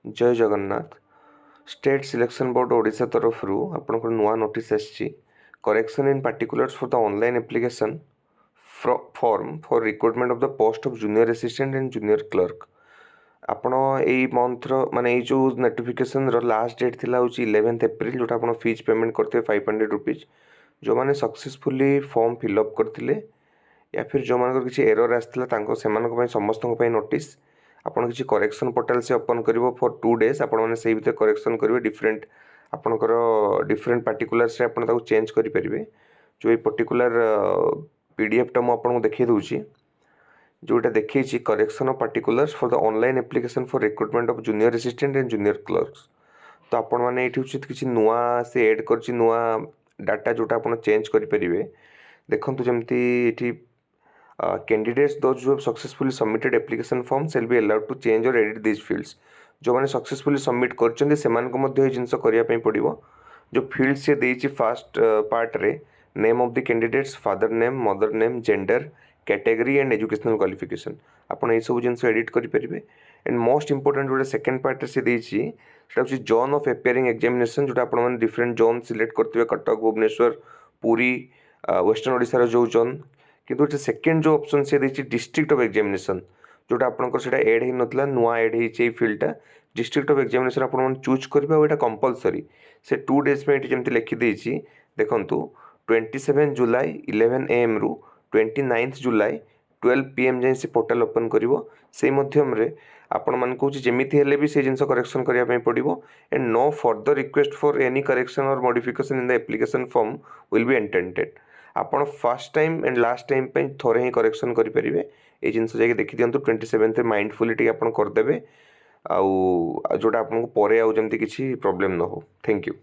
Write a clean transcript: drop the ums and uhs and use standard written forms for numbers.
जय Jagannath. State selection board Odisha तरफ आपंकर नुआ नोटिस आसी correction in particulars for the online application form for recruitment of the post of junior assistant and junior clerk. आपण यही मंथर माने जो नोटिफिकेशन लास्ट डेट थिला 11 एप्रिल जोटा आप फीस पेमेंट करते 500 रुपीज जो मैंने सक्सेसफुली फॉर्म फिलअप करते या फिर जो मान किसी एरर आसाला समस्त नोटिस आपन किसी करेक्शन पोर्टाल से ओपन कर फॉर 2 डेज आपण मैंने से भीतर करेक्शन करेंगे डिफरेंट आपणकर डिफरेंट पार्टिकुलर्स आपन चेंज करेंगे। जो ये पर्टिकुलर पीडीएफ टा मुझे देखी दूसरी जोटा देखी correction of particulars for the online application for recruitment of junior assistant and junior clerks. तो आपण मैंने ये किसी नुआ से एड कर नुआ डाटा जोटा आप चेंज करेंगे। देखो जमती candidates those who have successfully submitted application form shall be allowed to change or edit these fields। जो मैंने सक्सेसफुली सबमिट कर जिनस करने पड़ो जो फील्ड से देती फास्ट पार्ट रे name of the candidates father name mother name gender category and educational qualification आपन ये सब जिनस एडिट करेंगे। एंड मोस्ट इंपोर्टेंट जो सेकेंड पार्ट से देती जोन ऑफ अपियरिंग एग्जामिनेशन जोटा आप डिफरेंट जोन सिलेक्ट करते कटक भुवनेश्वर पुरी वेस्टर्न ओडिशा जो जोन किंतु सेकेंड जो ऑप्शन से देखिए डिस्ट्रिक्ट ऑफ एग्जामिनेशन जोटा आपंकर एड हो नाला नुआ एड हो फील्डटा डिस्ट्रिक्ट ऑफ एग्जामिनेशन आप चूज करेंगे और कंपलसरी से 2 डेज में जमी लिखिदे देखूँ 27 जुलाई 11 AM रु 29 जुलाई 12 PM जाए से पोर्टाल ओपन कर मध्यम आपण मान कौन जमीती हेले भी से जिनस करेक्शन करने पड़ो। And no further request for any correction और modification in the application form will be entertained. आपण first time and last time थोड़े ही करेक्शन करेंगे। ये जिनस जाकि देखी दिंतु 27 माइंडफुली टी आप करदे जोटा आपको पर आउ जमती किसी प्रॉब्लम न हो। Thank you.